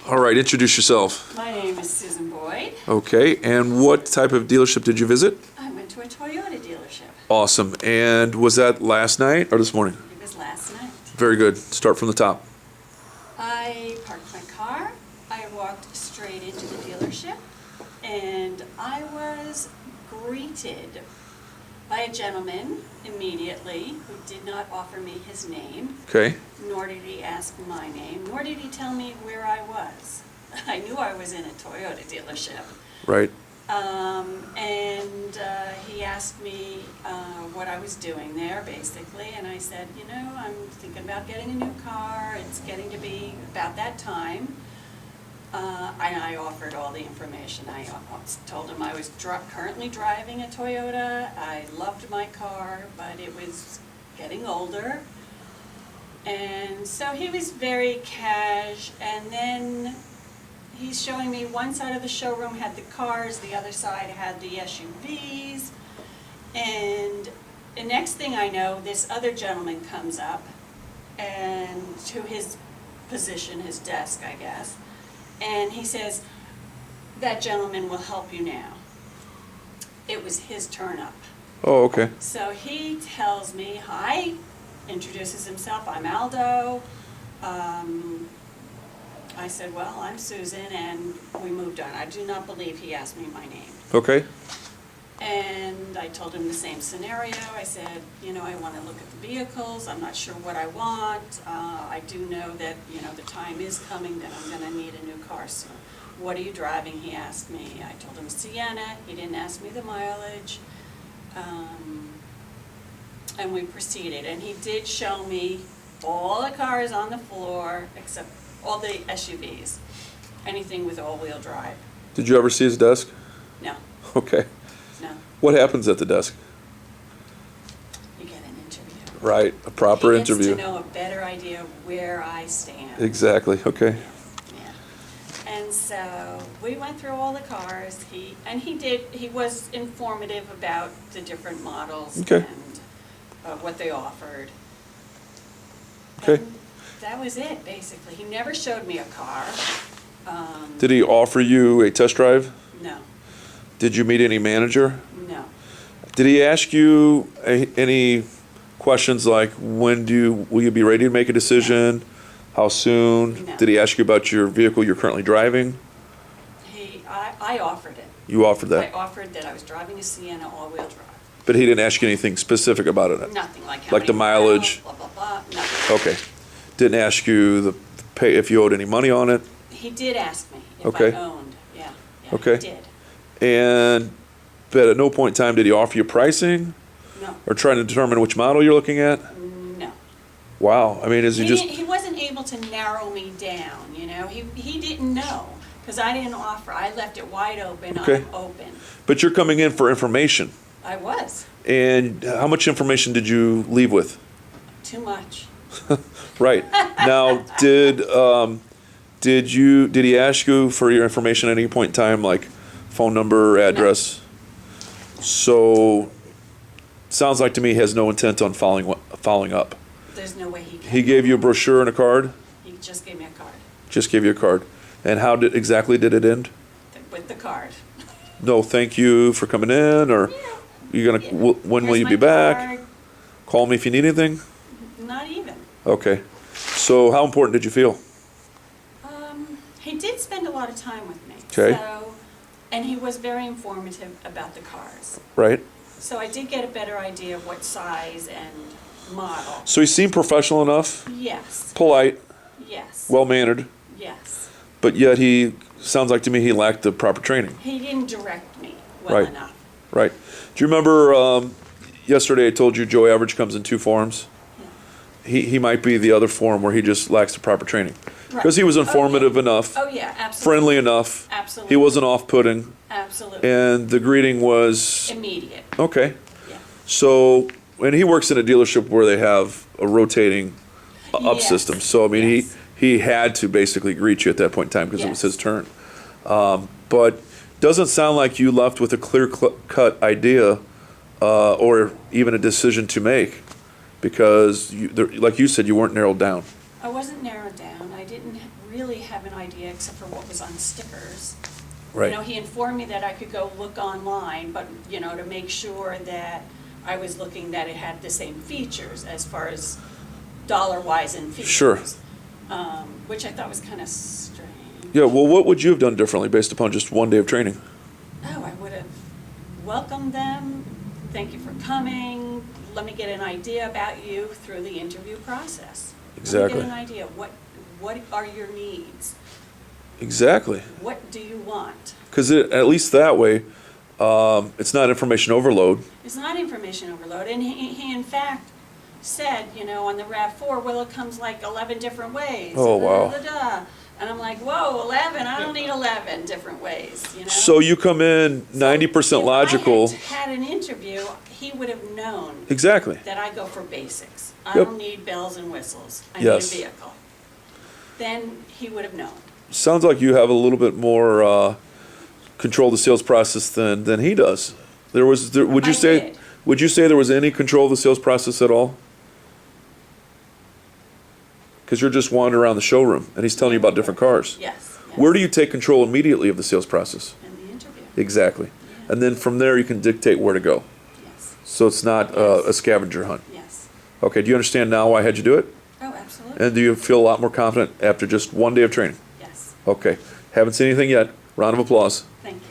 All right, introduce yourself. My name is Susan Boyd. Okay, and what type of dealership did you visit? I went to a Toyota dealership. Awesome. And was that last night or this morning? It was last night. Very good. Start from the top. I parked my car, I walked straight into the dealership, and I was greeted by a gentleman immediately who did not offer me his name, Okay. nor did he ask my name, nor did he tell me where I was. I knew I was in a Toyota dealership. Right. He asked me what I was doing there, basically, and I said, you know, I'm thinking about getting a new car. It's getting to be about that time. And I offered all the information. I told him I was currently driving a Toyota. I loved my car, but it was getting older. And so he was very cash, and then he's showing me one side of the showroom had the cars, the other side had the SUVs, and the next thing I know, this other gentleman comes up and to his position, his desk, I guess, and he says, that gentleman will help you now. It was his turn up. Oh, okay. So he tells me, hi, introduces himself, I'm Aldo. I said, well, I'm Susan, and we moved on. I do not believe he asked me my name. Okay. And I told him the same scenario. I said, you know, I want to look at the vehicles. I'm not sure what I want. I do know that, you know, the time is coming that I'm going to need a new car soon. What are you driving? He asked me. I told him Sienna. He didn't ask me the mileage. And we proceeded. And he did show me all the cars on the floor except all the SUVs. Anything with all-wheel drive. Did you ever see his desk? No, Okay. no. What happens at the desk? You get an interview. Right, a proper He gets interview. to know a better idea of where I stand. Exactly. Okay. Yeah. And so we went through all the cars. He was informative about the different models Okay. and what they offered. Okay. And that was it, basically. He never showed me a car. Did he offer you a test drive? No, Did you meet any manager? no. Did he ask you any questions like will you be ready to make a decision? How soon? No. Did he ask you about your vehicle you're currently driving? I offered it. You offered I that, offered that I was driving a Sienna all-wheel drive. but he didn't ask you anything specific about it. Nothing like how Like the many mileage? miles, blah, blah, blah, nothing. Okay. Didn't ask you the pay if you owed any money on it. He did ask me if Okay. I owned, yeah, Okay. he did. And but at no point in time did he offer you pricing No, or trying to determine which model you're looking at? no. Wow. I mean, is he just He wasn't able to narrow me down, you know, he didn't know, because I didn't offer, I left it wide open, Okay. I'm open. but you're coming in for information. I was, And how much information did you leave with? too much. Right. Now, did he ask you for your information at any point in time, like phone number, address? So, sounds like to me he has no intent on following up. There's no way he can. He gave you a brochure and a card? He just gave me a card, Just gave you a card. And how exactly did it end? with the card. No, thank you for coming in, or you're gonna, Yeah. when will Here's you my be back? card. Call me if you need anything? Not even. Okay. So how important did you feel? He did spend a lot of time with me. Okay. So, and he was very informative about the cars. Right? So I did get a better idea of what size and model. So he seemed professional enough, Yes, polite, yes, well-mannered, yes. but yet sounds like to me he lacked the proper training. He didn't direct me well Right. enough. Right. Do you remember yesterday I told you Joe Average comes in two forms? He might be the other form where he just lacks the proper training. Because he was informative enough, Oh, yeah, absolutely. friendly enough. Absolutely. He wasn't off-putting, Absolutely. and the greeting was, Immediate, okay. yeah. So, and he works in a dealership where they have a rotating up Yes. system. So, I mean, Yes. he had to basically greet you at that point in time because it was Yes. his turn. But doesn't sound like you left with a clear-cut idea or even a decision to make, because, like you said, you weren't narrowed down. I wasn't narrowed down. I didn't really really have an idea except for what was on stickers. Right. You know, he informed me that I could go look online, but, you know, to make sure that I was looking that it had the same features as far as dollar-wise and features. Sure. Which I thought was kind of strange. Yeah, well, what would you have done differently based upon just one day of training? Oh, I would have welcomed them, thank you for coming, let me get an idea about you through the interview process. Exactly. Let me get an idea, what are your needs? Exactly. What do you want? Because at least that way, it's not information overload. It's not information overload, and he in fact said, you know, on the RAV4, well, it comes like 11 different ways. Oh, wow. Da, da, da. And I'm like, whoa, 11? I don't need 11 different ways, you know? So you come in 90% logical. If I had an interview, he would have known Exactly. that I go for basics. I Yep. don't need bells and whistles. I Yes. need a vehicle. Then he would have known. Sounds like you have a little bit more control of the sales process than he does. Would you I say did. would you say there was any control of the sales process at all? Because you're just wandering around the showroom and he's telling you about different cars. Yes. Where do you take control immediately of the sales process? In the interview. Exactly. Yeah. And then from there you can dictate where to go. Yes. So it's not a scavenger hunt. Yes. Okay, do you understand now why I had you do it? Oh, absolutely. And do you feel a lot more confident after just one day of training? Yes. Okay. Haven't seen anything yet. Round of applause. Thank you.